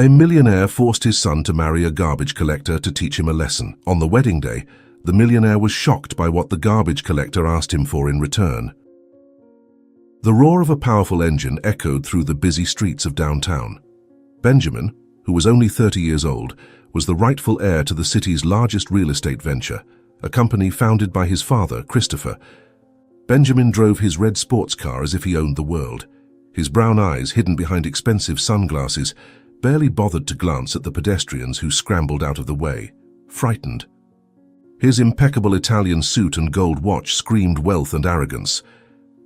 A millionaire forced his son to marry a garbage collector to teach him a lesson. On the wedding day, the millionaire was shocked by what the garbage collector asked him for in return. The roar of a powerful engine echoed through the busy streets of downtown. Benjamin, who was only 30 years old, was the rightful heir to the city's largest real estate venture, a company founded by his father, Christopher. Benjamin drove his red sports car as if he owned the world. His brown eyes, hidden behind expensive sunglasses, barely bothered to glance at the pedestrians who scrambled out of the way, frightened. His impeccable Italian suit and gold watch screamed wealth and arrogance.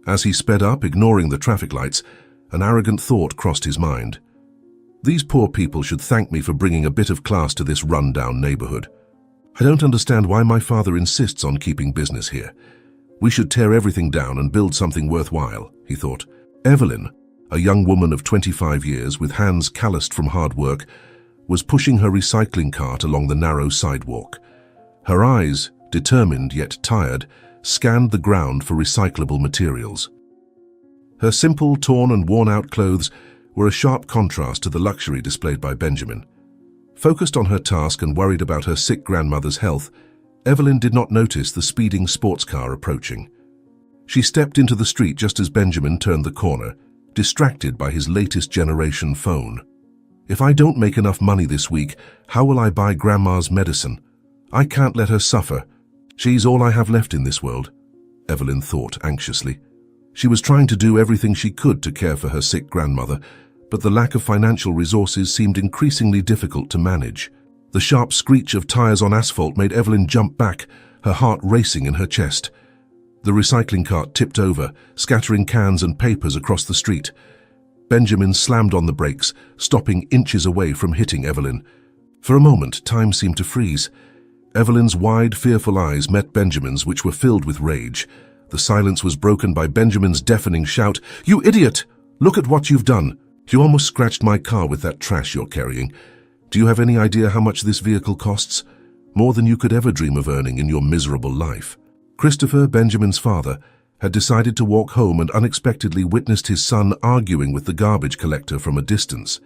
As he sped up, ignoring the traffic lights, an arrogant thought crossed his mind. These poor people should thank me for bringing a bit of class to this run-down neighborhood. I don't understand why my father insists on keeping business here. We should tear everything down and build something worthwhile, he thought. Evelyn, a young woman of 25 years with hands calloused from hard work, was pushing her recycling cart along the narrow sidewalk. Her eyes, determined yet tired, scanned the ground for recyclable materials. Her simple, torn and worn-out clothes were a sharp contrast to the luxury displayed by Benjamin. Focused on her task and worried about her sick grandmother's health, Evelyn did not notice the speeding sports car approaching. She stepped into the street just as Benjamin turned the corner, distracted by his latest generation phone. If I don't make enough money this week, how will I buy Grandma's medicine? I can't let her suffer. She's all I have left in this world, Evelyn thought anxiously. She was trying to do everything she could to care for her sick grandmother, but the lack of financial resources seemed increasingly difficult to manage. The sharp screech of tires on asphalt made Evelyn jump back, her heart racing in her chest. The recycling cart tipped over, scattering cans and papers across the street. Benjamin slammed on the brakes, stopping inches away from hitting Evelyn. For a moment, time seemed to freeze. Evelyn's wide, fearful eyes met Benjamin's, which were filled with rage. The silence was broken by Benjamin's deafening shout, "You idiot! Look at what you've done! You almost scratched my car with that trash you're carrying. Do you have any idea how much this vehicle costs? More than you could ever dream of earning in your miserable life." Christopher, Benjamin's father, had decided to walk home and unexpectedly witnessed his son arguing with the garbage collector from a distance.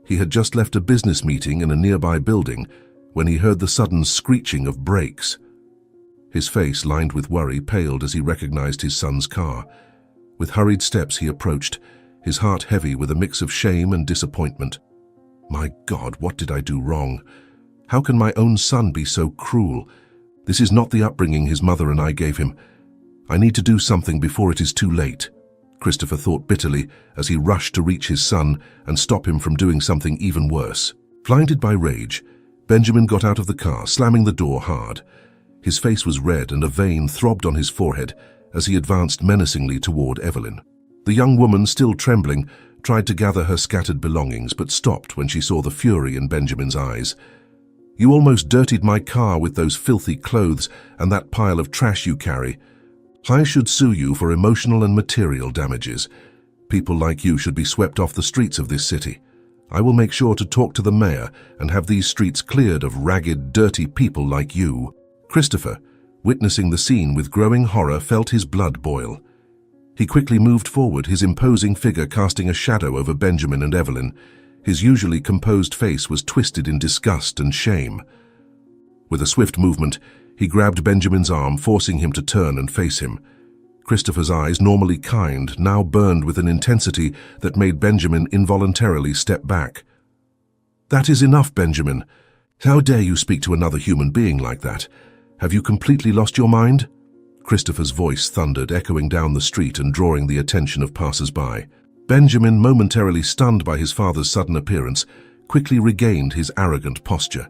He had just left a business meeting in a nearby building when he heard the sudden screeching of brakes. His face, lined with worry, paled as he recognized his son's car. With hurried steps he approached, his heart heavy with a mix of shame and disappointment. My God, what did I do wrong? How can my own son be so cruel? This is not the upbringing his mother and I gave him. I need to do something before it is too late, Christopher thought bitterly as he rushed to reach his son and stop him from doing something even worse. Blinded by rage, Benjamin got out of the car, slamming the door hard. His face was red and a vein throbbed on his forehead as he advanced menacingly toward Evelyn. The young woman, still trembling, tried to gather her scattered belongings but stopped when she saw the fury in Benjamin's eyes. You almost dirtied my car with those filthy clothes and that pile of trash you carry. I should sue you for emotional and material damages. People like you should be swept off the streets of this city. I will make sure to talk to the mayor and have these streets cleared of ragged, dirty people like you. Christopher, witnessing the scene with growing horror, felt his blood boil. He quickly moved forward, his imposing figure casting a shadow over Benjamin and Evelyn. His usually composed face was twisted in disgust and shame. With a swift movement, he grabbed Benjamin's arm, forcing him to turn and face him. Christopher's eyes, normally kind, now burned with an intensity that made Benjamin involuntarily step back. That is enough, Benjamin. How dare you speak to another human being like that? Have you completely lost your mind? Christopher's voice thundered, echoing down the street and drawing the attention of passers-by. Benjamin, momentarily stunned by his father's sudden appearance, quickly regained his arrogant posture.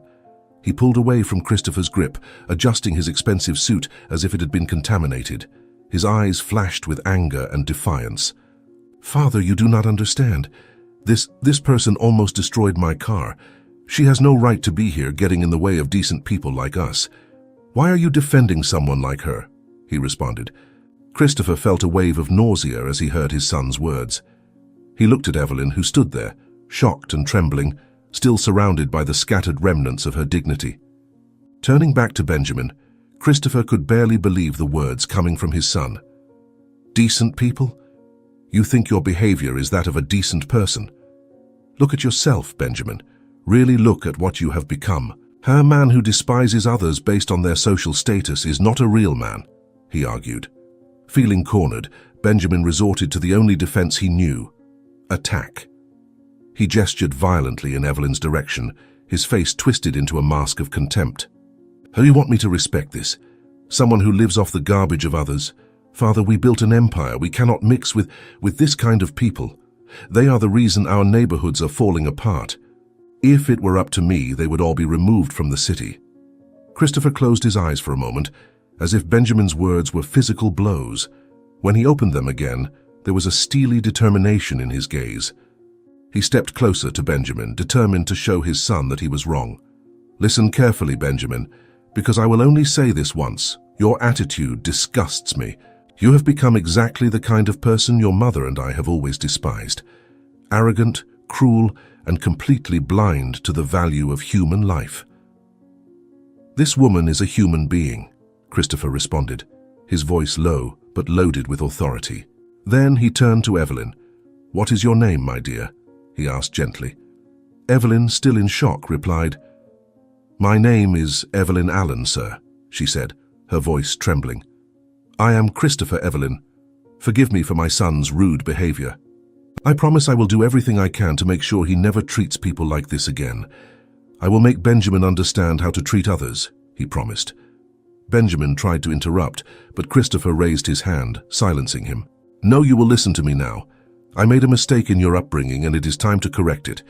He pulled away from Christopher's grip, adjusting his expensive suit as if it had been contaminated. His eyes flashed with anger and defiance. Father, you do not understand. This person almost destroyed my car. She has no right to be here getting in the way of decent people like us. Why are you defending someone like her? He responded. Christopher felt a wave of nausea as he heard his son's words. He looked at Evelyn, who stood there, shocked and trembling, still surrounded by the scattered remnants of her dignity. Turning back to Benjamin, Christopher could barely believe the words coming from his son. Decent people? You think your behavior is that of a decent person? Look at yourself, Benjamin. Really look at what you have become. A man who despises others based on their social status is not a real man, he argued. Feeling cornered, Benjamin resorted to the only defense he knew: attack. He gestured violently in Evelyn's direction, his face twisted into a mask of contempt. "How do you want me to respect this? Someone who lives off the garbage of others? Father, we built an empire. We cannot mix with this kind of people. They are the reason our neighborhoods are falling apart. If it were up to me, they would all be removed from the city." Christopher closed his eyes for a moment, as if Benjamin's words were physical blows. When he opened them again, there was a steely determination in his gaze. He stepped closer to Benjamin, determined to show his son that he was wrong. "Listen carefully, Benjamin, because I will only say this once. Your attitude disgusts me. You have become exactly the kind of person your mother and I have always despised. Arrogant, cruel, and completely blind to the value of human life." "This woman is a human being," Christopher responded, his voice low but loaded with authority. Then he turned to Evelyn. "What is your name, my dear?" he asked gently. Evelyn, still in shock, replied, "My name is Evelyn Allen, sir," she said, her voice trembling. "I am Christopher Evelyn. Forgive me for my son's rude behavior. I promise I will do everything I can to make sure he never treats people like this again. I will make Benjamin understand how to treat others," he promised. Benjamin tried to interrupt, but Christopher raised his hand, silencing him. "No, you will listen to me now. I made a mistake in your upbringing, and it is time to correct it.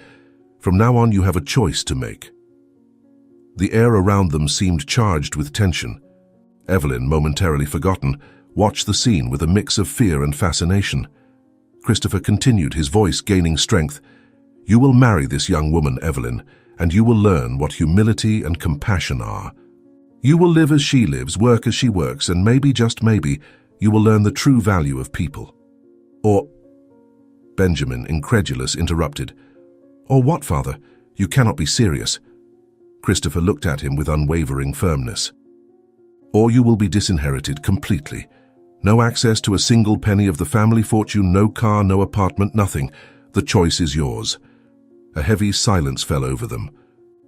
From now on, you have a choice to make." The air around them seemed charged with tension. Evelyn, momentarily forgotten, watched the scene with a mix of fear and fascination. Christopher continued, his voice gaining strength. "You will marry this young woman, Evelyn, and you will learn what humility and compassion are. You will live as she lives, work as she works, and maybe, just maybe, you will learn the true value of people." "Or—" Benjamin, incredulous, interrupted. "Or what, Father? You cannot be serious." Christopher looked at him with unwavering firmness. "Or you will be disinherited completely. No access to a single penny of the family fortune, no car, no apartment, nothing. The choice is yours." A heavy silence fell over them.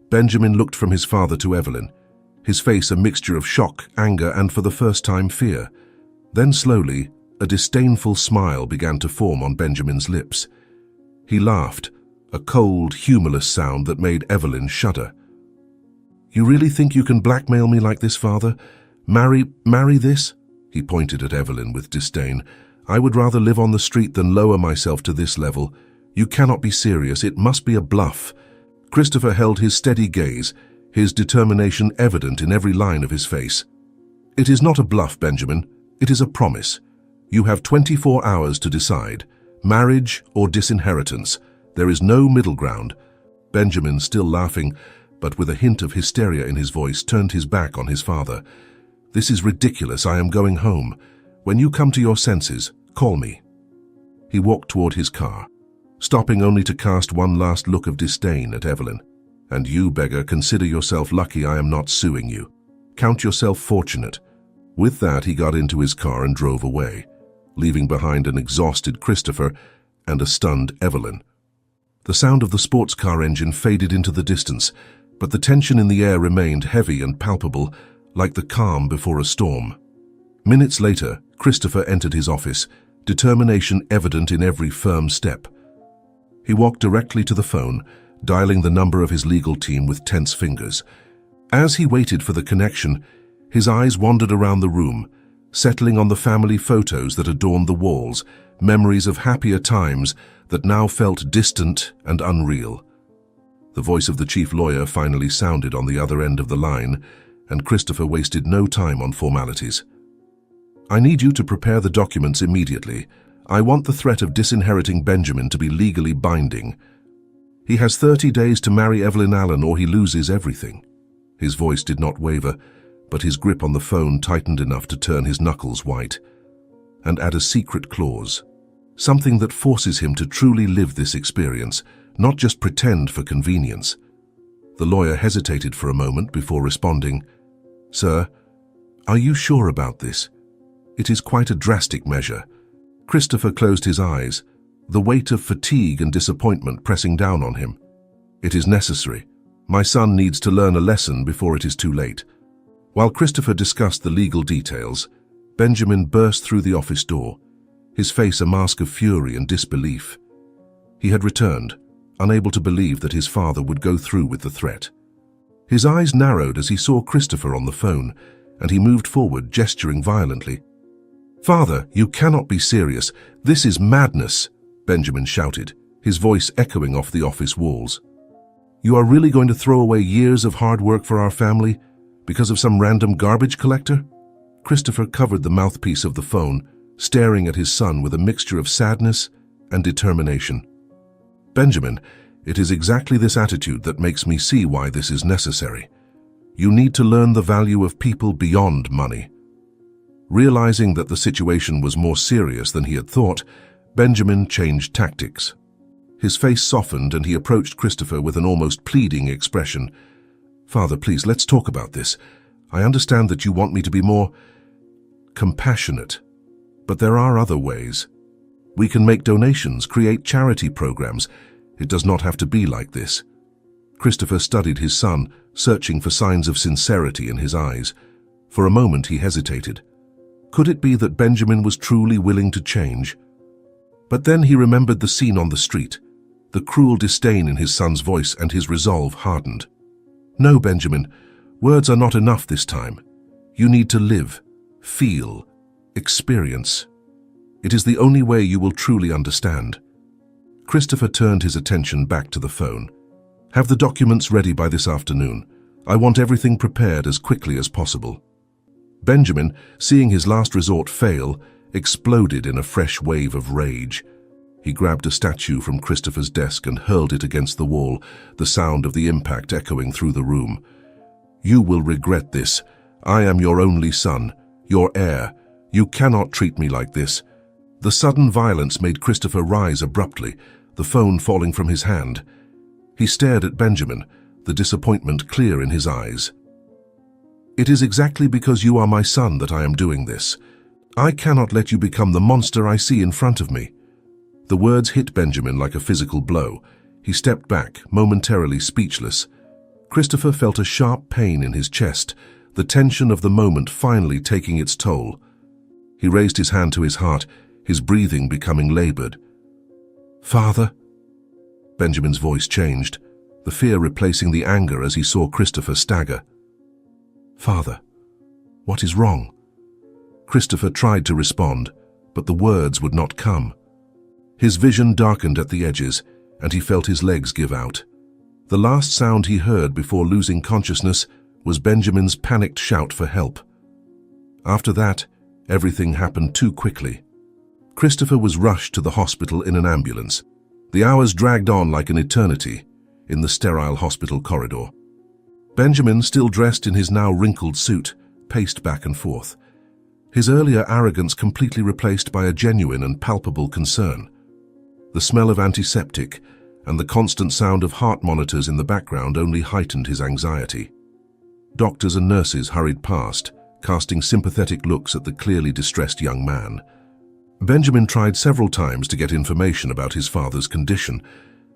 Benjamin looked from his father to Evelyn, his face a mixture of shock, anger, and for the first time fear. Then slowly, a disdainful smile began to form on Benjamin's lips. He laughed, a cold, humorless sound that made Evelyn shudder. "You really think you can blackmail me like this, Father? Marry this?" He pointed at Evelyn with disdain. "I would rather live on the street than lower myself to this level. You cannot be serious. It must be a bluff." Christopher held his steady gaze, his determination evident in every line of his face. "It is not a bluff, Benjamin. It is a promise. You have 24 hours to decide. Marriage or disinheritance. There is no middle ground." Benjamin, still laughing, but with a hint of hysteria in his voice, turned his back on his father. "This is ridiculous. I am going home. When you come to your senses, call me." He walked toward his car, stopping only to cast one last look of disdain at Evelyn. "And you, beggar, consider yourself lucky I am not suing you. Count yourself fortunate." With that, he got into his car and drove away, leaving behind an exhausted Christopher and a stunned Evelyn. The sound of the sports car engine faded into the distance, but the tension in the air remained heavy and palpable, like the calm before a storm. Minutes later, Christopher entered his office, determination evident in every firm step. He walked directly to the phone, dialing the number of his legal team with tense fingers. As he waited for the connection, his eyes wandered around the room, settling on the family photos that adorned the walls, memories of happier times that now felt distant and unreal. The voice of the chief lawyer finally sounded on the other end of the line, and Christopher wasted no time on formalities. "I need you to prepare the documents immediately. I want the threat of disinheriting Benjamin to be legally binding. He has 30 days to marry Evelyn Allen or he loses everything." His voice did not waver, but his grip on the phone tightened enough to turn his knuckles white. "And add a secret clause, something that forces him to truly live this experience, not just pretend for convenience." The lawyer hesitated for a moment before responding. "Sir, are you sure about this? It is quite a drastic measure." Christopher closed his eyes, the weight of fatigue and disappointment pressing down on him. It is necessary. My son needs to learn a lesson before it is too late. While Christopher discussed the legal details, Benjamin burst through the office door, his face a mask of fury and disbelief. He had returned, unable to believe that his father would go through with the threat. His eyes narrowed as he saw Christopher on the phone, and he moved forward, gesturing violently. "Father, you cannot be serious. This is madness," Benjamin shouted, his voice echoing off the office walls. "You are really going to throw away years of hard work for our family because of some random garbage collector?" Christopher covered the mouthpiece of the phone, staring at his son with a mixture of sadness and determination. "Benjamin, it is exactly this attitude that makes me see why this is necessary. You need to learn the value of people beyond money." Realizing that the situation was more serious than he had thought, Benjamin changed tactics. His face softened and he approached Christopher with an almost pleading expression. "Father, please, let's talk about this. I understand that you want me to be more compassionate, but there are other ways. We can make donations, create charity programs. It does not have to be like this." Christopher studied his son, searching for signs of sincerity in his eyes. For a moment he hesitated. Could it be that Benjamin was truly willing to change? But then he remembered the scene on the street, the cruel disdain in his son's voice, and his resolve hardened. "No, Benjamin, words are not enough this time. You need to live, feel, experience. It is the only way you will truly understand." Christopher turned his attention back to the phone. "Have the documents ready by this afternoon. I want everything prepared as quickly as possible." Benjamin, seeing his last resort fail, exploded in a fresh wave of rage. He grabbed a statue from Christopher's desk and hurled it against the wall, the sound of the impact echoing through the room. "You will regret this. I am your only son, your heir. You cannot treat me like this." The sudden violence made Christopher rise abruptly, the phone falling from his hand. He stared at Benjamin, the disappointment clear in his eyes. "It is exactly because you are my son that I am doing this. I cannot let you become the monster I see in front of me." The words hit Benjamin like a physical blow. He stepped back, momentarily speechless. Christopher felt a sharp pain in his chest, the tension of the moment finally taking its toll. He raised his hand to his heart, his breathing becoming labored. "Father?" Benjamin's voice changed, the fear replacing the anger as he saw Christopher stagger. "Father, what is wrong?" Christopher tried to respond, but the words would not come. His vision darkened at the edges, and he felt his legs give out. The last sound he heard before losing consciousness was Benjamin's panicked shout for help. After that, everything happened too quickly. Christopher was rushed to the hospital in an ambulance. The hours dragged on like an eternity in the sterile hospital corridor. Benjamin, still dressed in his now wrinkled suit, paced back and forth, his earlier arrogance completely replaced by a genuine and palpable concern. The smell of antiseptic and the constant sound of heart monitors in the background only heightened his anxiety. Doctors and nurses hurried past, casting sympathetic looks at the clearly distressed young man. Benjamin tried several times to get information about his father's condition,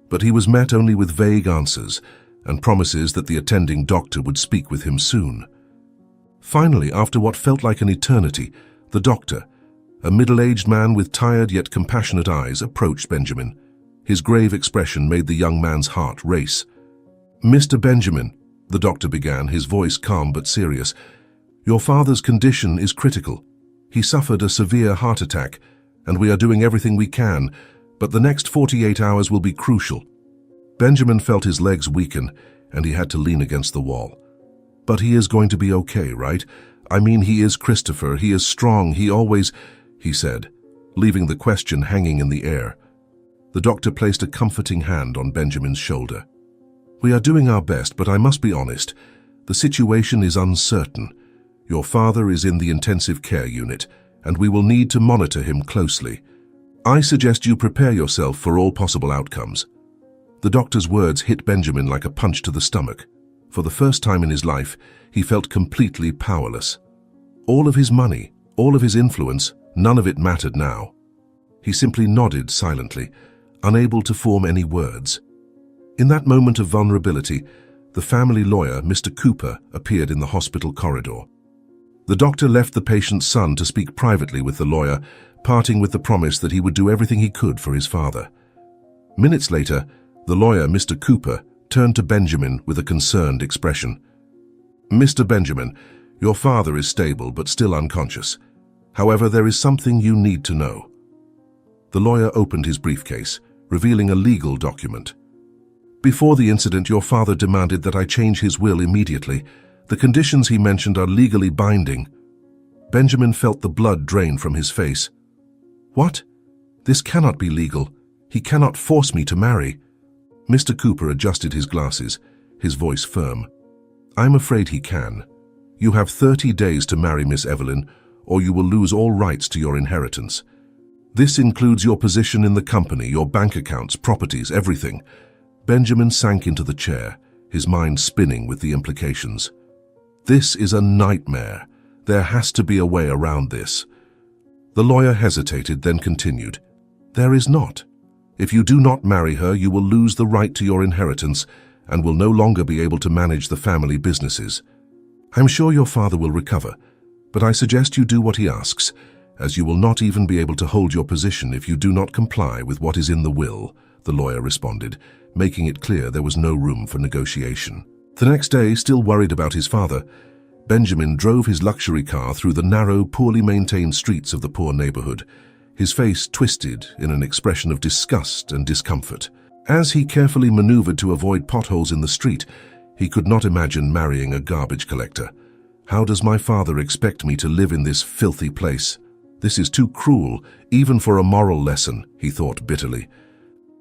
but he was met only with vague answers and promises that the attending doctor would speak with him soon. Finally, after what felt like an eternity, the doctor, a middle-aged man with tired yet compassionate eyes, approached Benjamin. His grave expression made the young man's heart race. "Mr. Benjamin," the doctor began, his voice calm but serious, "your father's condition is critical. He suffered a severe heart attack, and we are doing everything we can, but the next 48 hours will be crucial." Benjamin felt his legs weaken, and he had to lean against the wall. "But he is going to be okay, right? I mean, he is Christopher, he is strong, he always," he said, leaving the question hanging in the air. The doctor placed a comforting hand on Benjamin's shoulder. "We are doing our best, but I must be honest. The situation is uncertain. Your father is in the intensive care unit, and we will need to monitor him closely. I suggest you prepare yourself for all possible outcomes." The doctor's words hit Benjamin like a punch to the stomach. For the first time in his life, he felt completely powerless. All of his money, all of his influence, none of it mattered now. He simply nodded silently, unable to form any words. In that moment of vulnerability, the family lawyer, Mr. Cooper, appeared in the hospital corridor. The doctor left the patient's son to speak privately with the lawyer, parting with the promise that he would do everything he could for his father. Minutes later, the lawyer, Mr. Cooper, turned to Benjamin with a concerned expression. "Mr. Benjamin, your father is stable but still unconscious. However, there is something you need to know." The lawyer opened his briefcase, revealing a legal document. "Before the incident, your father demanded that I change his will immediately. The conditions he mentioned are legally binding." Benjamin felt the blood drain from his face. "What? This cannot be legal. He cannot force me to marry." Mr. Cooper adjusted his glasses, his voice firm. "I'm afraid he can. You have 30 days to marry Miss Evelyn, or you will lose all rights to your inheritance. This includes your position in the company, your bank accounts, properties, everything." Benjamin sank into the chair, his mind spinning with the implications. "This is a nightmare. There has to be a way around this." The lawyer hesitated, then continued. "There is not. If you do not marry her, you will lose the right to your inheritance and will no longer be able to manage the family businesses. I'm sure your father will recover, but I suggest you do what he asks, as you will not even be able to hold your position if you do not comply with what is in the will," the lawyer responded, making it clear there was no room for negotiation. The next day, still worried about his father, Benjamin drove his luxury car through the narrow, poorly maintained streets of the poor neighborhood, his face twisted in an expression of disgust and discomfort. As he carefully maneuvered to avoid potholes in the street, he could not imagine marrying a garbage collector. "How does my father expect me to live in this filthy place? This is too cruel, even for a moral lesson," he thought bitterly.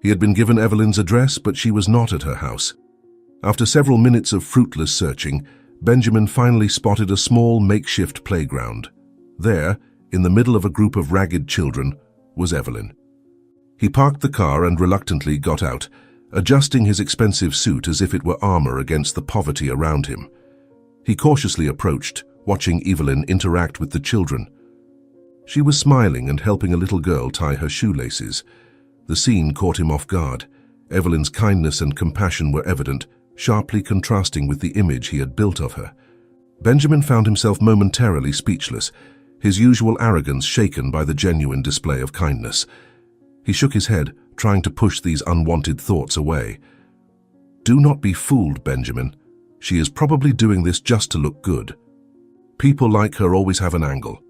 He had been given Evelyn's address, but she was not at her house. After several minutes of fruitless searching, Benjamin finally spotted a small makeshift playground. There, in the middle of a group of ragged children, was Evelyn. He parked the car and reluctantly got out, adjusting his expensive suit as if it were armor against the poverty around him. He cautiously approached, watching Evelyn interact with the children. She was smiling and helping a little girl tie her shoelaces. The scene caught him off guard. Evelyn's kindness and compassion were evident, sharply contrasting with the image he had built of her. Benjamin found himself momentarily speechless, his usual arrogance shaken by the genuine display of kindness. He shook his head, trying to push these unwanted thoughts away. "Do not be fooled, Benjamin. She is probably doing this just to look good. People like her always have an angle."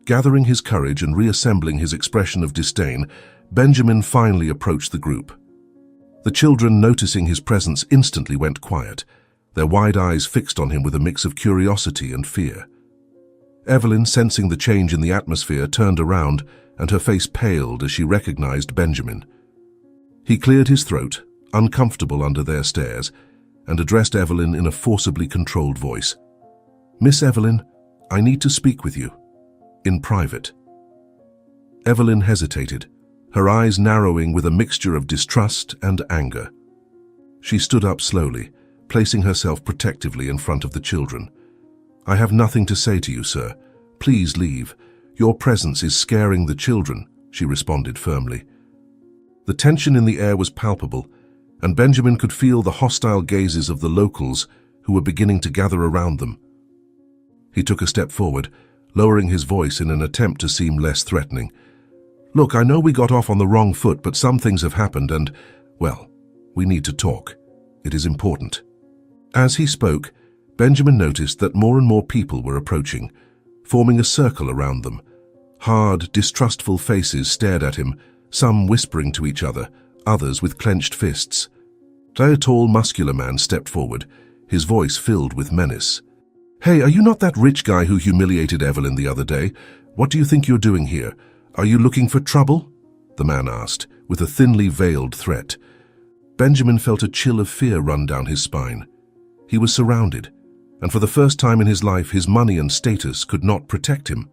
Gathering his courage and reassembling his expression of disdain, Benjamin finally approached the group. The children, noticing his presence, instantly went quiet, their wide eyes fixed on him with a mix of curiosity and fear. Evelyn, sensing the change in the atmosphere, turned around, and her face paled as she recognized Benjamin. He cleared his throat, uncomfortable under their stares, and addressed Evelyn in a forcibly controlled voice. "Miss Evelyn, I need to speak with you. In private." Evelyn hesitated, her eyes narrowing with a mixture of distrust and anger. She stood up slowly, placing herself protectively in front of the children. "I have nothing to say to you, sir. Please leave. Your presence is scaring the children," she responded firmly. The tension in the air was palpable, and Benjamin could feel the hostile gazes of the locals who were beginning to gather around them. He took a step forward, lowering his voice in an attempt to seem less threatening. "Look, I know we got off on the wrong foot, but some things have happened and, well, we need to talk. It is important." As he spoke, Benjamin noticed that more and more people were approaching, forming a circle around them. Hard, distrustful faces stared at him, some whispering to each other, others with clenched fists. A tall, muscular man stepped forward, his voice filled with menace. "Hey, are you not that rich guy who humiliated Evelyn the other day? What do you think you're doing here? Are you looking for trouble?" the man asked, with a thinly veiled threat. Benjamin felt a chill of fear run down his spine. He was surrounded, and for the first time in his life, his money and status could not protect him.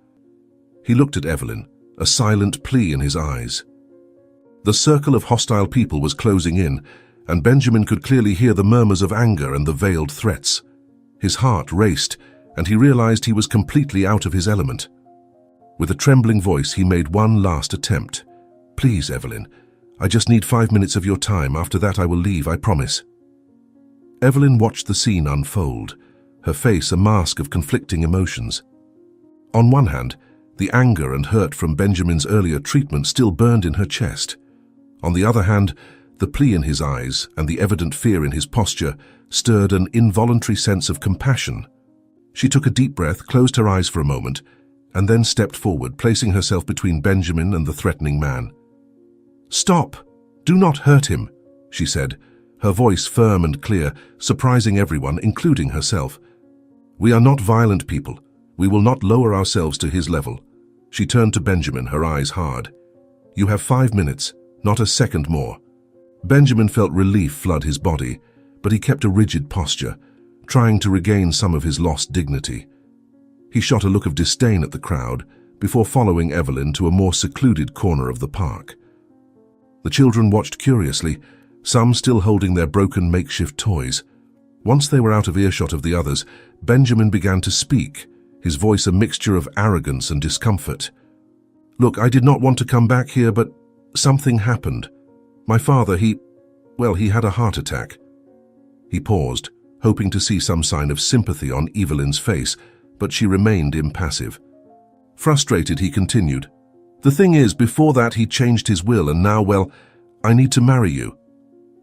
He looked at Evelyn, a silent plea in his eyes. The circle of hostile people was closing in, and Benjamin could clearly hear the murmurs of anger and the veiled threats. His heart raced, and he realized he was completely out of his element. With a trembling voice, he made one last attempt. Please, Evelyn. I just need 5 minutes of your time. After that I will leave, I promise. Evelyn watched the scene unfold, her face a mask of conflicting emotions. On one hand, the anger and hurt from Benjamin's earlier treatment still burned in her chest. On the other hand, the plea in his eyes and the evident fear in his posture stirred an involuntary sense of compassion. She took a deep breath, closed her eyes for a moment, and then stepped forward, placing herself between Benjamin and the threatening man. "Stop! Do not hurt him," she said, her voice firm and clear, surprising everyone, including herself. "We are not violent people. We will not lower ourselves to his level." She turned to Benjamin, her eyes hard. "You have 5 minutes, not a second more." Benjamin felt relief flood his body, but he kept a rigid posture, trying to regain some of his lost dignity. He shot a look of disdain at the crowd before following Evelyn to a more secluded corner of the park. The children watched curiously, some still holding their broken makeshift toys. Once they were out of earshot of the others, Benjamin began to speak, his voice a mixture of arrogance and discomfort. "Look, I did not want to come back here, but something happened. My father, he had a heart attack." He paused, hoping to see some sign of sympathy on Evelyn's face, but she remained impassive. Frustrated, he continued, "The thing is, before that he changed his will, and now, well, I need to marry you."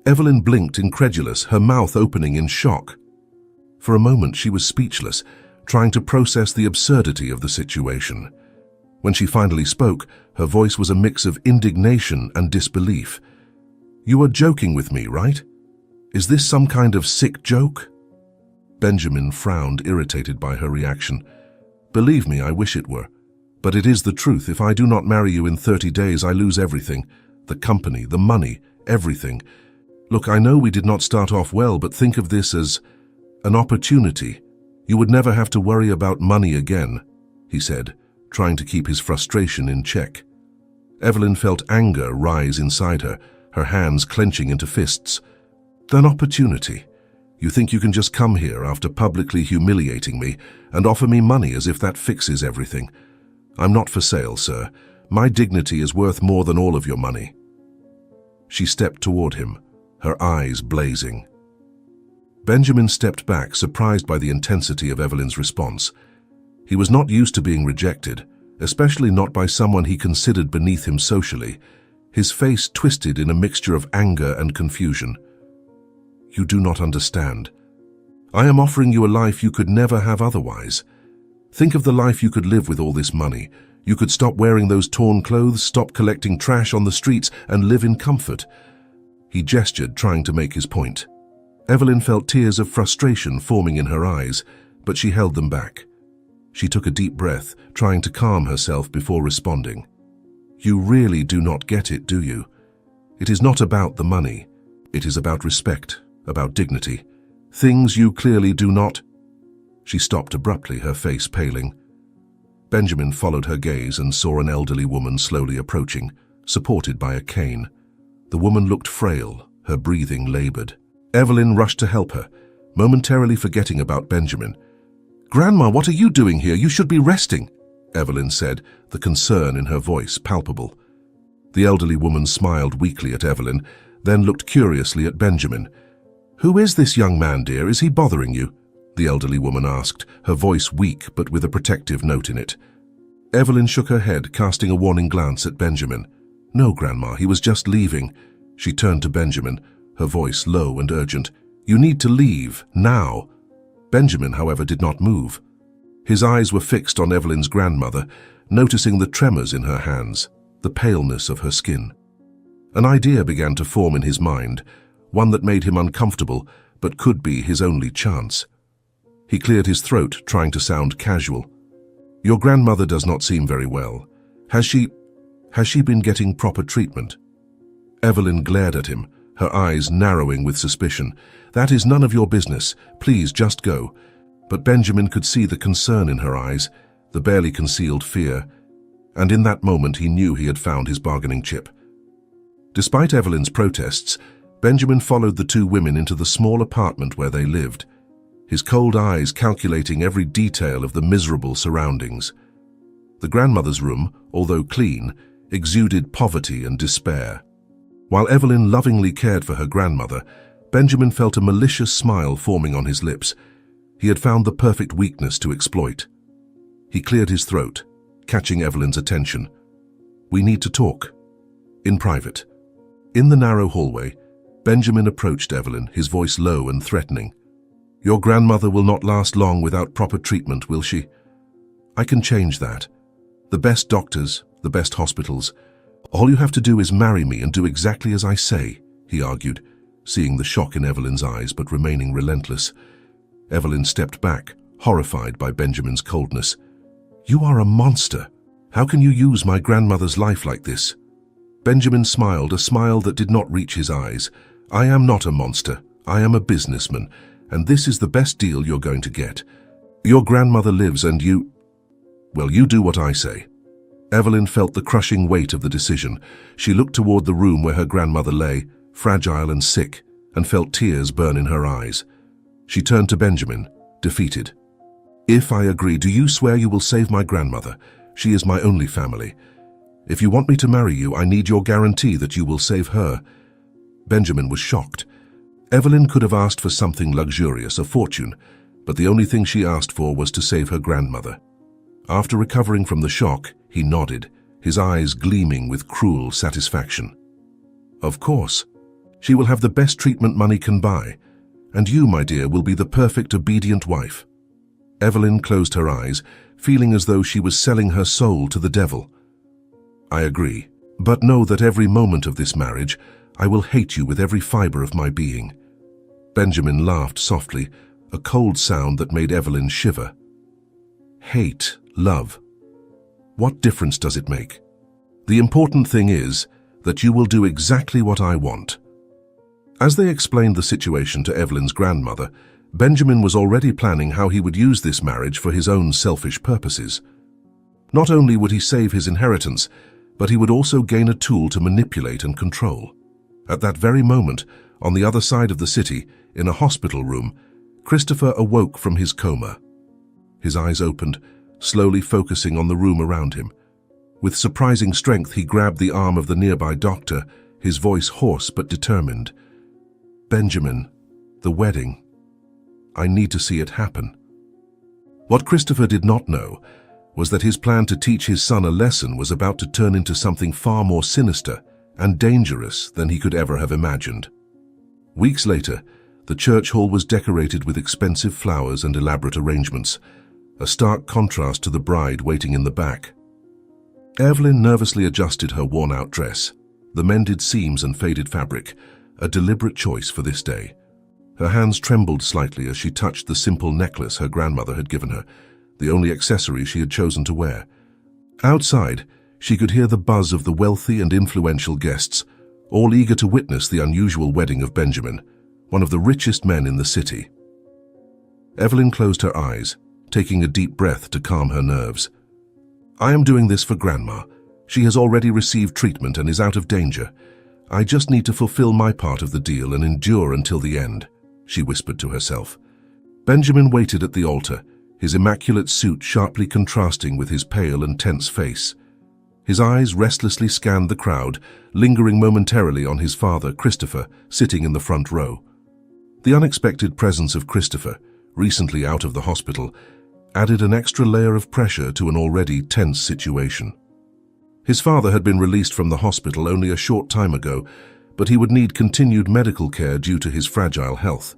Evelyn blinked, incredulous, her mouth opening in shock. For a moment she was speechless, trying to process the absurdity of the situation. When she finally spoke, her voice was a mix of indignation and disbelief. "You are joking with me, right? Is this some kind of sick joke?" Benjamin frowned, irritated by her reaction. "Believe me, I wish it were. But it is the truth. If I do not marry you in 30 days, I lose everything. The company, the money, everything. Look, I know we did not start off well, but think of this as an opportunity. You would never have to worry about money again," he said, trying to keep his frustration in check. Evelyn felt anger rise inside her, her hands clenching into fists. "An opportunity? You think you can just come here after publicly humiliating me and offer me money as if that fixes everything? I'm not for sale, sir. My dignity is worth more than all of your money." She stepped toward him, her eyes blazing. Benjamin stepped back, surprised by the intensity of Evelyn's response. He was not used to being rejected, especially not by someone he considered beneath him socially. His face twisted in a mixture of anger and confusion. "You do not understand. I am offering you a life you could never have otherwise. Think of the life you could live with all this money. You could stop wearing those torn clothes, stop collecting trash on the streets, and live in comfort." He gestured, trying to make his point. Evelyn felt tears of frustration forming in her eyes, but she held them back. She took a deep breath, trying to calm herself before responding. "You really do not get it, do you? It is not about the money. It is about respect, about dignity. Things you clearly do not—" She stopped abruptly, her face paling. Benjamin followed her gaze and saw an elderly woman slowly approaching, supported by a cane. The woman looked frail, her breathing labored. Evelyn rushed to help her, momentarily forgetting about Benjamin. "Grandma, what are you doing here? You should be resting," Evelyn said, the concern in her voice palpable. The elderly woman smiled weakly at Evelyn, then looked curiously at Benjamin. "Who is this young man, dear? Is he bothering you?" the elderly woman asked, her voice weak but with a protective note in it. Evelyn shook her head, casting a warning glance at Benjamin. "No, Grandma, he was just leaving." She turned to Benjamin, her voice low and urgent. "You need to leave, now." Benjamin, however, did not move. His eyes were fixed on Evelyn's grandmother, noticing the tremors in her hands, the paleness of her skin. An idea began to form in his mind, one that made him uncomfortable, but could be his only chance. He cleared his throat, trying to sound casual. "Your grandmother does not seem very well. Has she been getting proper treatment?" Evelyn glared at him, her eyes narrowing with suspicion. "That is none of your business. Please, just go." But Benjamin could see the concern in her eyes, the barely concealed fear, and in that moment he knew he had found his bargaining chip. Despite Evelyn's protests, Benjamin followed the two women into the small apartment where they lived, his cold eyes calculating every detail of the miserable surroundings. The grandmother's room, although clean, exuded poverty and despair. While Evelyn lovingly cared for her grandmother, Benjamin felt a malicious smile forming on his lips. He had found the perfect weakness to exploit. He cleared his throat, catching Evelyn's attention. "We need to talk." In private. In the narrow hallway, Benjamin approached Evelyn, his voice low and threatening. "Your grandmother will not last long without proper treatment, will she? I can change that. The best doctors, the best hospitals. All you have to do is marry me and do exactly as I say," he argued, seeing the shock in Evelyn's eyes but remaining relentless. Evelyn stepped back, horrified by Benjamin's coldness. "You are a monster. How can you use my grandmother's life like this?" Benjamin smiled, a smile that did not reach his eyes. "I am not a monster. I am a businessman, and this is the best deal you're going to get. Your grandmother lives and you... well, you do what I say." Evelyn felt the crushing weight of the decision. She looked toward the room where her grandmother lay, fragile and sick, and felt tears burn in her eyes. She turned to Benjamin, defeated. "If I agree, do you swear you will save my grandmother? She is my only family. If you want me to marry you, I need your guarantee that you will save her." Benjamin was shocked. Evelyn could have asked for something luxurious, a fortune, but the only thing she asked for was to save her grandmother. After recovering from the shock, he nodded, his eyes gleaming with cruel satisfaction. "Of course. She will have the best treatment money can buy, and you, my dear, will be the perfect obedient wife." Evelyn closed her eyes, feeling as though she was selling her soul to the devil. "I agree, but know that every moment of this marriage, I will hate you with every fiber of my being." Benjamin laughed softly, a cold sound that made Evelyn shiver. Hate, love. What difference does it make? The important thing is that you will do exactly what I want. As they explained the situation to Evelyn's grandmother, Benjamin was already planning how he would use this marriage for his own selfish purposes. Not only would he save his inheritance, but he would also gain a tool to manipulate and control. At that very moment, on the other side of the city, in a hospital room, Christopher awoke from his coma. His eyes opened, slowly focusing on the room around him. With surprising strength, he grabbed the arm of the nearby doctor, his voice hoarse but determined. "Benjamin, the wedding. I need to see it happen." What Christopher did not know was that his plan to teach his son a lesson was about to turn into something far more sinister and dangerous than he could ever have imagined. Weeks later, the church hall was decorated with expensive flowers and elaborate arrangements, a stark contrast to the bride waiting in the back. Evelyn nervously adjusted her worn-out dress, the mended seams and faded fabric, a deliberate choice for this day. Her hands trembled slightly as she touched the simple necklace her grandmother had given her, the only accessory she had chosen to wear. Outside, she could hear the buzz of the wealthy and influential guests, all eager to witness the unusual wedding of Benjamin, one of the richest men in the city. Evelyn closed her eyes, taking a deep breath to calm her nerves. "I am doing this for Grandma. She has already received treatment and is out of danger. I just need to fulfill my part of the deal and endure until the end," she whispered to herself. Benjamin waited at the altar, his immaculate suit sharply contrasting with his pale and tense face. His eyes restlessly scanned the crowd, lingering momentarily on his father, Christopher, sitting in the front row. The unexpected presence of Christopher, recently out of the hospital, added an extra layer of pressure to an already tense situation. His father had been released from the hospital only a short time ago, but he would need continued medical care due to his fragile health.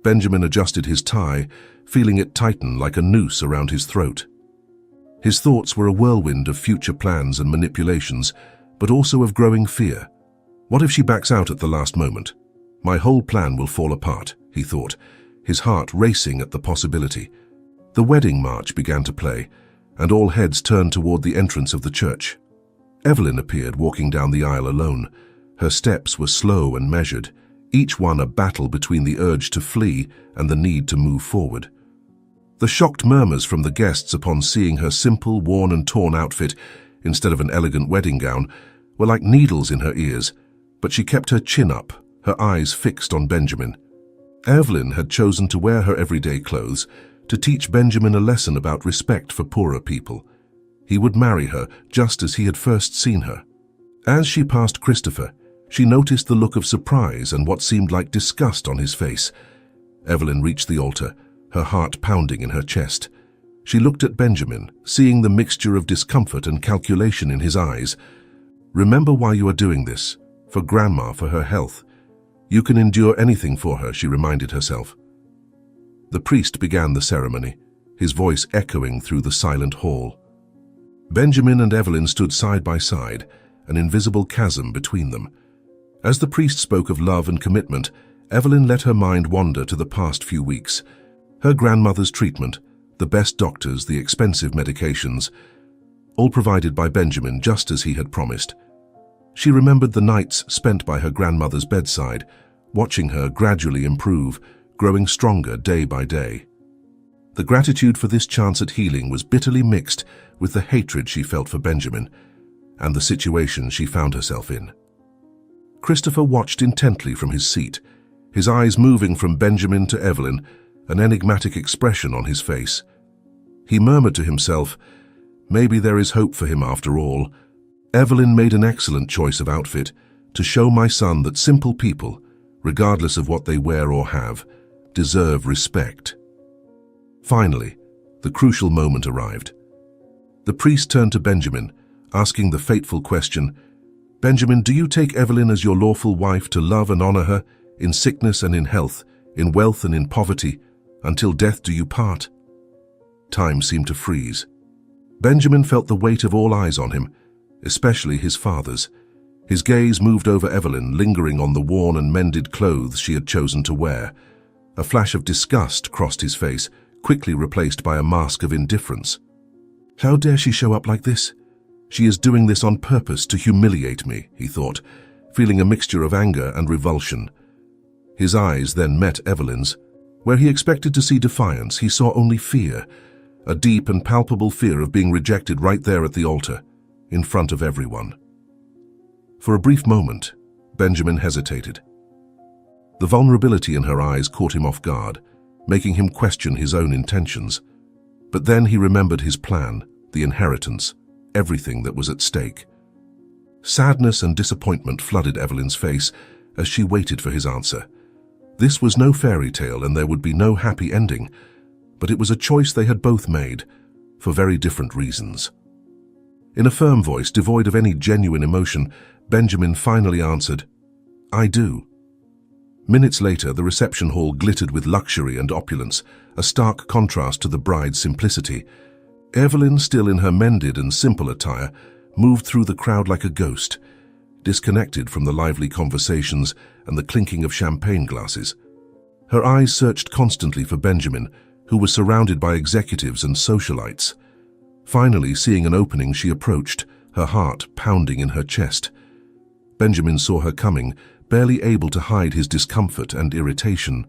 Benjamin adjusted his tie, feeling it tighten like a noose around his throat. His thoughts were a whirlwind of future plans and manipulations, but also of growing fear. What if she backs out at the last moment? My whole plan will fall apart, he thought, his heart racing at the possibility. The wedding march began to play, and all heads turned toward the entrance of the church. Evelyn appeared walking down the aisle alone. Her steps were slow and measured, each one a battle between the urge to flee and the need to move forward. The shocked murmurs from the guests upon seeing her simple, worn and torn outfit instead of an elegant wedding gown were like needles in her ears, but she kept her chin up, her eyes fixed on Benjamin. Evelyn had chosen to wear her everyday clothes to teach Benjamin a lesson about respect for poorer people. He would marry her just as he had first seen her. As she passed Christopher, she noticed the look of surprise and what seemed like disgust on his face. Evelyn reached the altar, her heart pounding in her chest. She looked at Benjamin, seeing the mixture of discomfort and calculation in his eyes. "Remember why you are doing this. For Grandma, for her health. You can endure anything for her," she reminded herself. The priest began the ceremony, his voice echoing through the silent hall. Benjamin and Evelyn stood side by side, an invisible chasm between them. As the priest spoke of love and commitment, Evelyn let her mind wander to the past few weeks. Her grandmother's treatment, the best doctors, the expensive medications, all provided by Benjamin just as he had promised. She remembered the nights spent by her grandmother's bedside, watching her gradually improve, growing stronger day by day. The gratitude for this chance at healing was bitterly mixed with the hatred she felt for Benjamin and the situation she found herself in. Christopher watched intently from his seat, his eyes moving from Benjamin to Evelyn, an enigmatic expression on his face. He murmured to himself, "Maybe there is hope for him after all. Evelyn made an excellent choice of outfit to show my son that simple people, regardless of what they wear or have, deserve respect." Finally, the crucial moment arrived. The priest turned to Benjamin, asking the fateful question, "Benjamin, do you take Evelyn as your lawful wife to love and honor her, in sickness and in health, in wealth and in poverty, until death do you part?" Time seemed to freeze. Benjamin felt the weight of all eyes on him, especially his father's. His gaze moved over Evelyn, lingering on the worn and mended clothes she had chosen to wear. A flash of disgust crossed his face, quickly replaced by a mask of indifference. "How dare she show up like this? She is doing this on purpose to humiliate me," he thought, feeling a mixture of anger and revulsion. His eyes then met Evelyn's. Where he expected to see defiance, he saw only fear, a deep and palpable fear of being rejected right there at the altar, in front of everyone. For a brief moment, Benjamin hesitated. The vulnerability in her eyes caught him off guard, making him question his own intentions. But then he remembered his plan, the inheritance, everything that was at stake. Sadness and disappointment flooded Evelyn's face as she waited for his answer. This was no fairy tale and there would be no happy ending, but it was a choice they had both made, for very different reasons. In a firm voice, devoid of any genuine emotion, Benjamin finally answered, "I do." Minutes later, the reception hall glittered with luxury and opulence, a stark contrast to the bride's simplicity. Evelyn, still in her mended and simple attire, moved through the crowd like a ghost, disconnected from the lively conversations and the clinking of champagne glasses. Her eyes searched constantly for Benjamin, who was surrounded by executives and socialites. Finally, seeing an opening, she approached, her heart pounding in her chest. Benjamin saw her coming, barely able to hide his discomfort and irritation.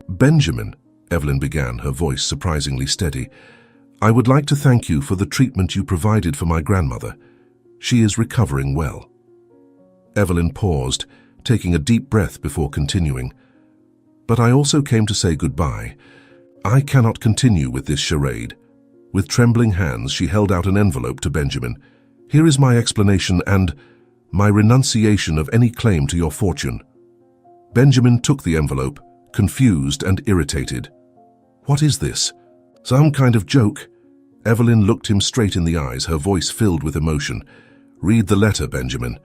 "Benjamin," Evelyn began, her voice surprisingly steady, "I would like to thank you for the treatment you provided for my grandmother. She is recovering well." Evelyn paused, taking a deep breath before continuing. "But I also came to say goodbye. I cannot continue with this charade." With trembling hands, she held out an envelope to Benjamin. "Here is my explanation and my renunciation of any claim to your fortune." Benjamin took the envelope, confused and irritated. "What is this? Some kind of joke?" Evelyn looked him straight in the eyes, her voice filled with emotion. "Read the letter, Benjamin.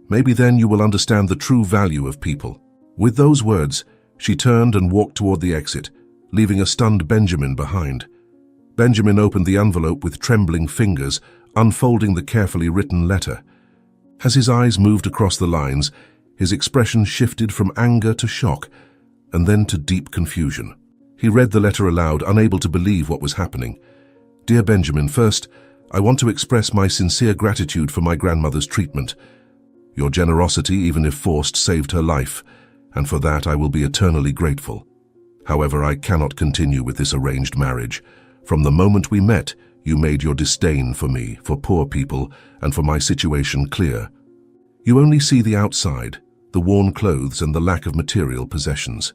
Maybe then you will understand the true value of people." With those words, she turned and walked toward the exit, leaving a stunned Benjamin behind. Benjamin opened the envelope with trembling fingers, unfolding the carefully written letter. As his eyes moved across the lines, his expression shifted from anger to shock, and then to deep confusion. He read the letter aloud, unable to believe what was happening. "Dear Benjamin, first, I want to express my sincere gratitude for my grandmother's treatment. Your generosity, even if forced, saved her life, and for that I will be eternally grateful. However, I cannot continue with this arranged marriage. From the moment we met, you made your disdain for me, for poor people, and for my situation clear. You only see the outside, the worn clothes and the lack of material possessions.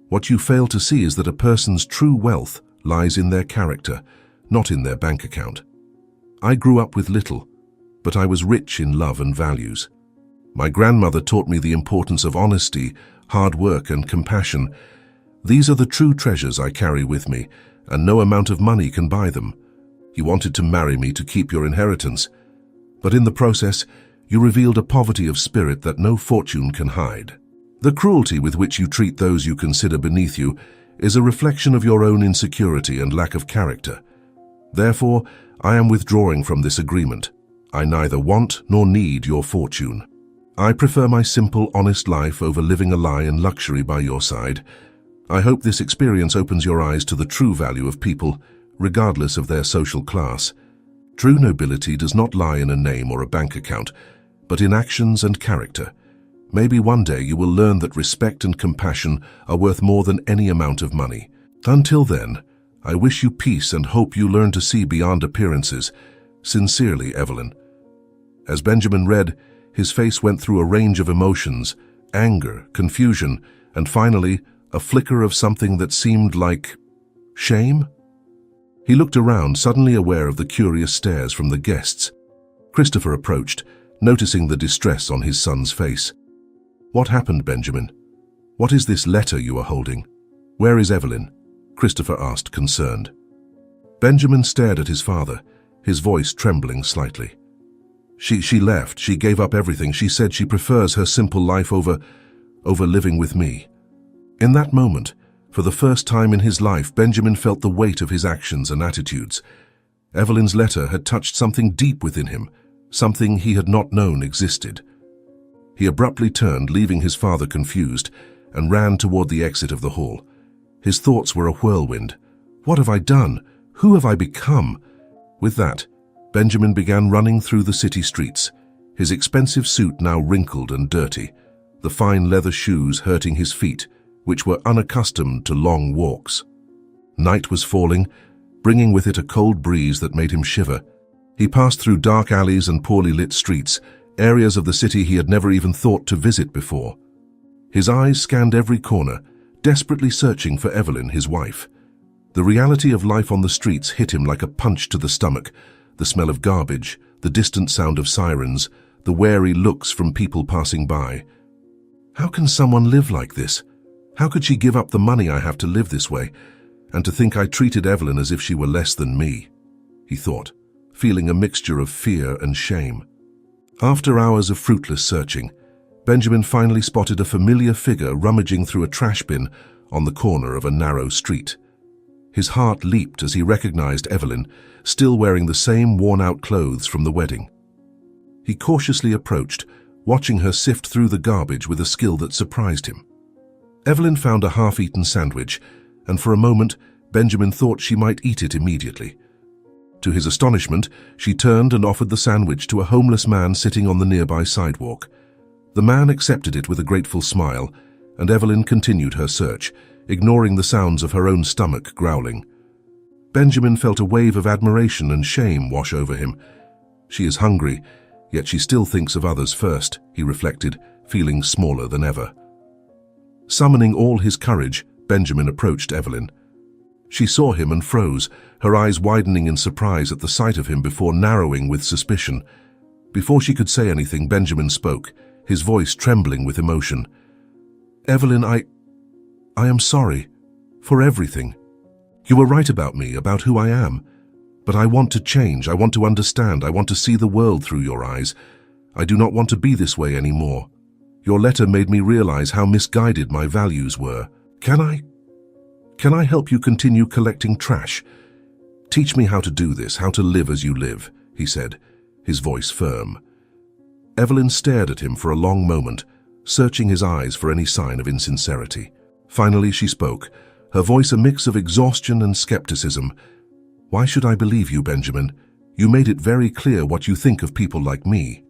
What you fail to see is that a person's true wealth lies in their character, not in their bank account. I grew up with little, but I was rich in love and values. My grandmother taught me the importance of honesty, hard work, and compassion. These are the true treasures I carry with me, and no amount of money can buy them. You wanted to marry me to keep your inheritance, but in the process, you revealed a poverty of spirit that no fortune can hide. The cruelty with which you treat those you consider beneath you is a reflection of your own insecurity and lack of character. Therefore, I am withdrawing from this agreement. I neither want nor need your fortune. I prefer my simple, honest life over living a lie and luxury by your side. I hope this experience opens your eyes to the true value of people, regardless of their social class. True nobility does not lie in a name or a bank account, but in actions and character. Maybe one day you will learn that respect and compassion are worth more than any amount of money. Until then, I wish you peace and hope you learn to see beyond appearances. Sincerely, Evelyn. As Benjamin read, his face went through a range of emotions: anger, confusion, and finally, a flicker of something that seemed like shame. He looked around, suddenly aware of the curious stares from the guests. Christopher approached, noticing the distress on his son's face. "What happened, Benjamin? What is this letter you are holding? Where is Evelyn?" Christopher asked, concerned. Benjamin stared at his father, his voice trembling slightly. She left. She gave up everything. She said she prefers her simple life over living with me." In that moment, for the first time in his life, Benjamin felt the weight of his actions and attitudes. Evelyn's letter had touched something deep within him, something he had not known existed. He abruptly turned, leaving his father confused, and ran toward the exit of the hall. His thoughts were a whirlwind. What have I done? Who have I become? With that, Benjamin began running through the city streets, his expensive suit now wrinkled and dirty, the fine leather shoes hurting his feet, which were unaccustomed to long walks. Night was falling, bringing with it a cold breeze that made him shiver. He passed through dark alleys and poorly lit streets, areas of the city he had never even thought to visit before. His eyes scanned every corner, desperately searching for Evelyn, his wife. The reality of life on the streets hit him like a punch to the stomach. The smell of garbage, the distant sound of sirens, the wary looks from people passing by. How can someone live like this? How could she give up the money I have to live this way, and to think I treated Evelyn as if she were less than me? He thought, feeling a mixture of fear and shame. After hours of fruitless searching, Benjamin finally spotted a familiar figure rummaging through a trash bin on the corner of a narrow street. His heart leaped as he recognized Evelyn, still wearing the same worn-out clothes from the wedding. He cautiously approached, watching her sift through the garbage with a skill that surprised him. Evelyn found a half-eaten sandwich, and for a moment, Benjamin thought she might eat it immediately. To his astonishment, she turned and offered the sandwich to a homeless man sitting on the nearby sidewalk. The man accepted it with a grateful smile, and Evelyn continued her search, ignoring the sounds of her own stomach growling. Benjamin felt a wave of admiration and shame wash over him. She is hungry, yet she still thinks of others first, he reflected, feeling smaller than ever. Summoning all his courage, Benjamin approached Evelyn. She saw him and froze, her eyes widening in surprise at the sight of him before narrowing with suspicion. Before she could say anything, Benjamin spoke, his voice trembling with emotion. "Evelyn, I am sorry. For everything. You were right about me, about who I am. But I want to change, I want to understand, I want to see the world through your eyes. I do not want to be this way anymore. Your letter made me realize how misguided my values were. Can I help you continue collecting trash? Teach me how to do this, how to live as you live," he said, his voice firm. Evelyn stared at him for a long moment, searching his eyes for any sign of insincerity. Finally, she spoke, her voice a mix of exhaustion and skepticism. "Why should I believe you, Benjamin? You made it very clear what you think of people like me."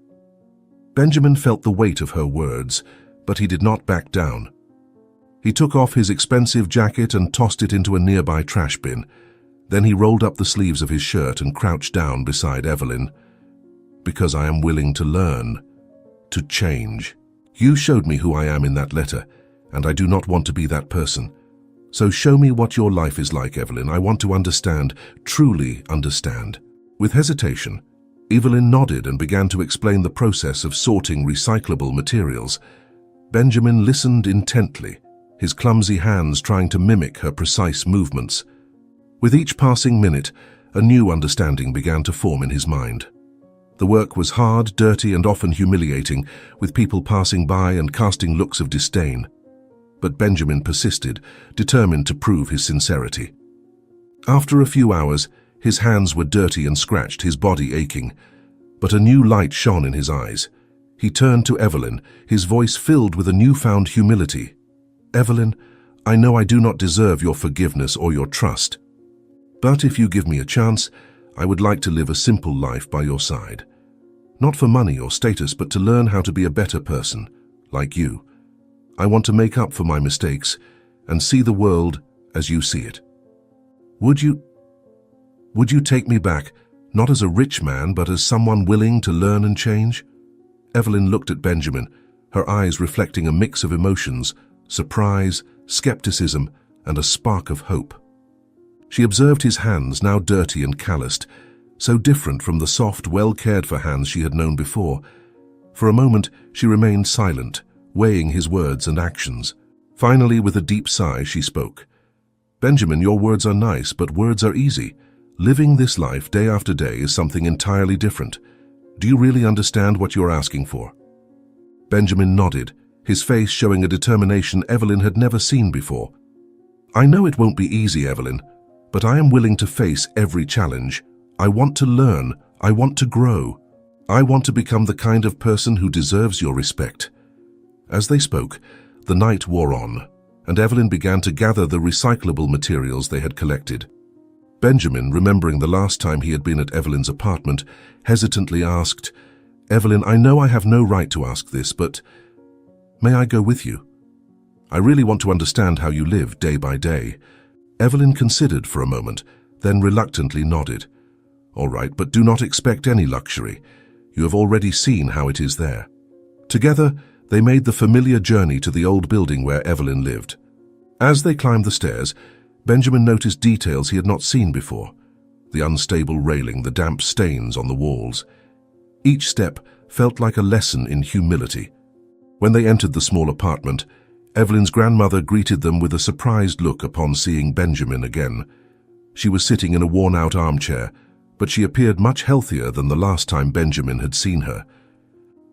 Benjamin felt the weight of her words, but he did not back down. He took off his expensive jacket and tossed it into a nearby trash bin. Then he rolled up the sleeves of his shirt and crouched down beside Evelyn. "Because I am willing to learn, to change. You showed me who I am in that letter, and I do not want to be that person. So show me what your life is like, Evelyn. I want to understand, truly understand." With hesitation, Evelyn nodded and began to explain the process of sorting recyclable materials. Benjamin listened intently, his clumsy hands trying to mimic her precise movements. With each passing minute, a new understanding began to form in his mind. The work was hard, dirty, and often humiliating, with people passing by and casting looks of disdain. But Benjamin persisted, determined to prove his sincerity. After a few hours, his hands were dirty and scratched, his body aching. But a new light shone in his eyes. He turned to Evelyn, his voice filled with a newfound humility. "Evelyn, I know I do not deserve your forgiveness or your trust. But if you give me a chance, I would like to live a simple life by your side. Not for money or status, but to learn how to be a better person, like you. I want to make up for my mistakes and see the world as you see it. Would you take me back, not as a rich man, but as someone willing to learn and change?" Evelyn looked at Benjamin, her eyes reflecting a mix of emotions, surprise, skepticism, and a spark of hope. She observed his hands, now dirty and calloused, so different from the soft, well-cared-for hands she had known before. For a moment, she remained silent, weighing his words and actions. Finally, with a deep sigh, she spoke. "Benjamin, your words are nice, but words are easy. Living this life day after day is something entirely different. Do you really understand what you're asking for?" Benjamin nodded, his face showing a determination Evelyn had never seen before. "I know it won't be easy, Evelyn, but I am willing to face every challenge. I want to learn. I want to grow. I want to become the kind of person who deserves your respect." As they spoke, the night wore on, and Evelyn began to gather the recyclable materials they had collected. Benjamin, remembering the last time he had been at Evelyn's apartment, hesitantly asked, "Evelyn, I know I have no right to ask this, but may I go with you? I really want to understand how you live day by day." Evelyn considered for a moment, then reluctantly nodded. "All right, but do not expect any luxury. You have already seen how it is there." Together, they made the familiar journey to the old building where Evelyn lived. As they climbed the stairs, Benjamin noticed details he had not seen before. The unstable railing, the damp stains on the walls. Each step felt like a lesson in humility. When they entered the small apartment, Evelyn's grandmother greeted them with a surprised look upon seeing Benjamin again. She was sitting in a worn-out armchair, but she appeared much healthier than the last time Benjamin had seen her.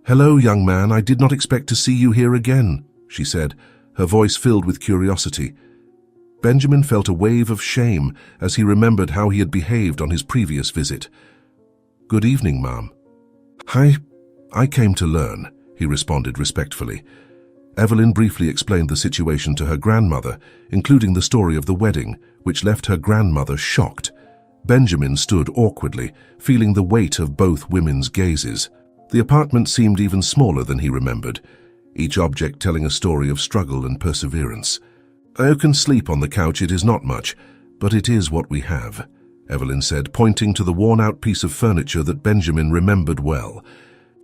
"Hello, young man, I did not expect to see you here again," she said, her voice filled with curiosity. Benjamin felt a wave of shame as he remembered how he had behaved on his previous visit. "Good evening, Ma'am." I came to learn," he responded respectfully. Evelyn briefly explained the situation to her grandmother, including the story of the wedding, which left her grandmother shocked. Benjamin stood awkwardly, feeling the weight of both women's gazes. The apartment seemed even smaller than he remembered, each object telling a story of struggle and perseverance. "I can sleep on the couch, it is not much, but it is what we have," Evelyn said, pointing to the worn-out piece of furniture that Benjamin remembered well.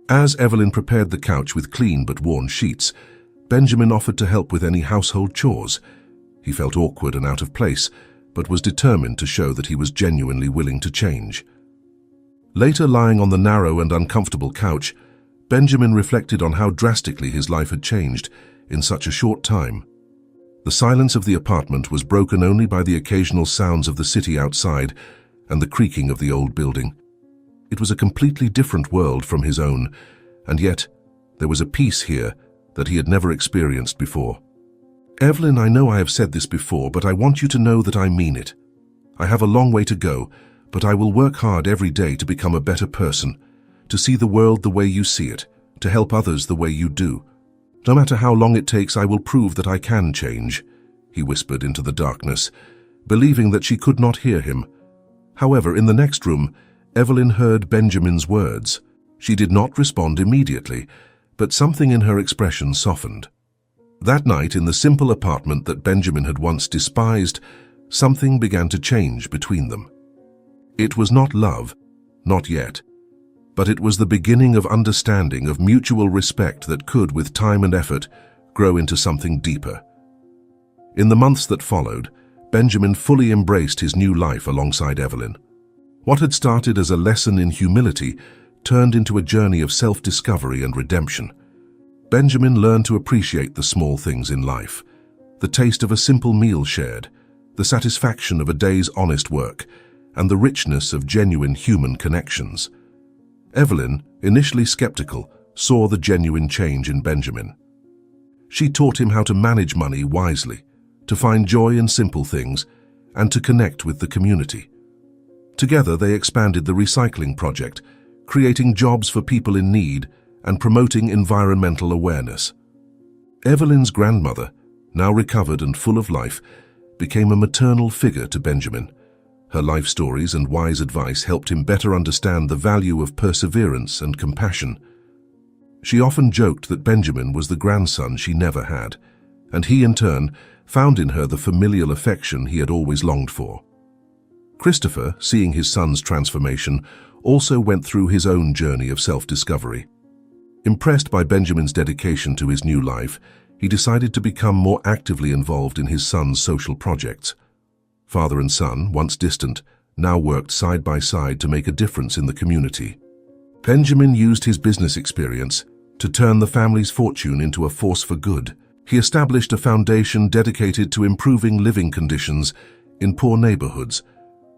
As Evelyn prepared the couch with clean but worn sheets, Benjamin offered to help with any household chores. He felt awkward and out of place, but was determined to show that he was genuinely willing to change. Later, lying on the narrow and uncomfortable couch, Benjamin reflected on how drastically his life had changed in such a short time. The silence of the apartment was broken only by the occasional sounds of the city outside and the creaking of the old building. It was a completely different world from his own, and yet there was a peace here that he had never experienced before. "Evelyn, I know I have said this before, but I want you to know that I mean it. I have a long way to go, but I will work hard every day to become a better person, to see the world the way you see it, to help others the way you do. No matter how long it takes, I will prove that I can change," he whispered into the darkness, believing that she could not hear him. However, in the next room, Evelyn heard Benjamin's words. She did not respond immediately, but something in her expression softened. That night, in the simple apartment that Benjamin had once despised, something began to change between them. It was not love, not yet, but it was the beginning of understanding, of mutual respect that could, with time and effort, grow into something deeper. In the months that followed, Benjamin fully embraced his new life alongside Evelyn. What had started as a lesson in humility turned into a journey of self-discovery and redemption. Benjamin learned to appreciate the small things in life, the taste of a simple meal shared, the satisfaction of a day's honest work, and the richness of genuine human connections. Evelyn, initially skeptical, saw the genuine change in Benjamin. She taught him how to manage money wisely, to find joy in simple things, and to connect with the community. Together they expanded the recycling project, creating jobs for people in need and promoting environmental awareness. Evelyn's grandmother, now recovered and full of life, became a maternal figure to Benjamin. Her life stories and wise advice helped him better understand the value of perseverance and compassion. She often joked that Benjamin was the grandson she never had, and he in turn found in her the familial affection he had always longed for. Christopher, seeing his son's transformation, also went through his own journey of self-discovery. Impressed by Benjamin's dedication to his new life, he decided to become more actively involved in his son's social projects. Father and son, once distant, now worked side by side to make a difference in the community. Benjamin used his business experience to turn the family's fortune into a force for good. He established a foundation dedicated to improving living conditions in poor neighborhoods,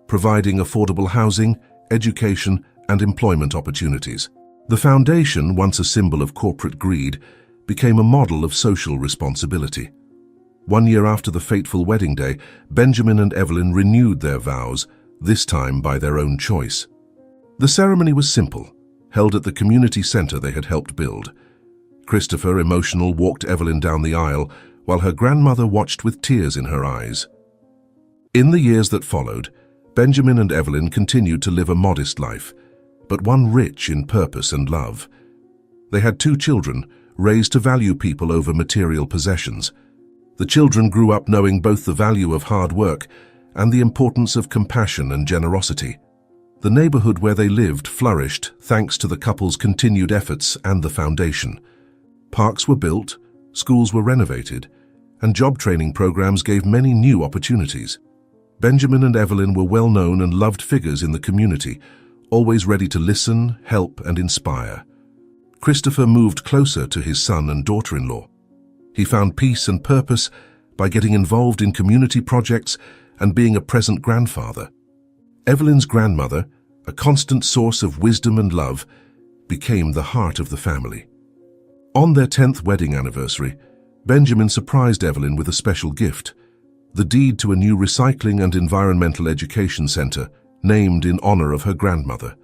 providing affordable housing, education, and employment opportunities. The foundation, once a symbol of corporate greed, became a model of social responsibility. 1 year after the fateful wedding day, Benjamin and Evelyn renewed their vows, this time by their own choice. The ceremony was simple, held at the community center they had helped build. Christopher, emotional, walked Evelyn down the aisle, while her grandmother watched with tears in her eyes. In the years that followed, Benjamin and Evelyn continued to live a modest life, but one rich in purpose and love. They had 2 children, raised to value people over material possessions. The children grew up knowing both the value of hard work and the importance of compassion and generosity. The neighborhood where they lived flourished thanks to the couple's continued efforts and the foundation. Parks were built, schools were renovated, and job training programs gave many new opportunities. Benjamin and Evelyn were well-known and loved figures in the community, always ready to listen, help, and inspire. Christopher moved closer to his son and daughter-in-law. He found peace and purpose by getting involved in community projects and being a present grandfather. Evelyn's grandmother, a constant source of wisdom and love, became the heart of the family. On their 10th wedding anniversary, Benjamin surprised Evelyn with a special gift, the deed to a new recycling and environmental education center named in honor of her grandmother.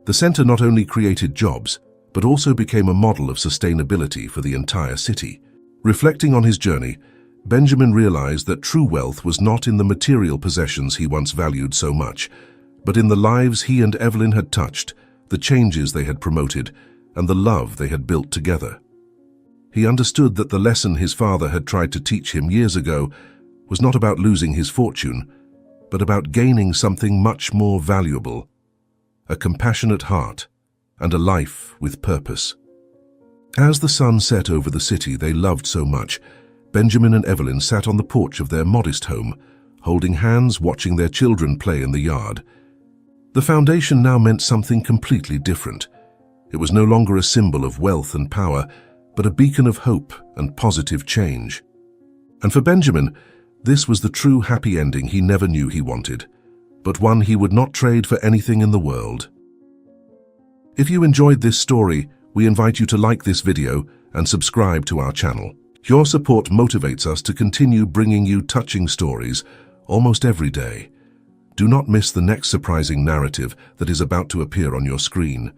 The center not only created jobs, but also became a model of sustainability for the entire city. Reflecting on his journey, Benjamin realized that true wealth was not in the material possessions he once valued so much, but in the lives he and Evelyn had touched, the changes they had promoted, and the love they had built together. He understood that the lesson his father had tried to teach him years ago was not about losing his fortune, but about gaining something much more valuable, a compassionate heart and a life with purpose. As the sun set over the city they loved so much, Benjamin and Evelyn sat on the porch of their modest home, holding hands, watching their children play in the yard. The foundation now meant something completely different. It was no longer a symbol of wealth and power, but a beacon of hope and positive change. And for Benjamin, this was the true happy ending he never knew he wanted, but one he would not trade for anything in the world. If you enjoyed this story, we invite you to like this video and subscribe to our channel. Your support motivates us to continue bringing you touching stories almost every day. Do not miss the next surprising narrative that is about to appear on your screen.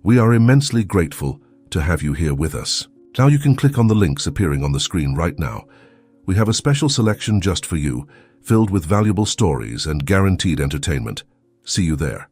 We are immensely grateful to have you here with us. Now you can click on the links appearing on the screen right now. We have a special selection just for you, filled with valuable stories and guaranteed entertainment. See you there.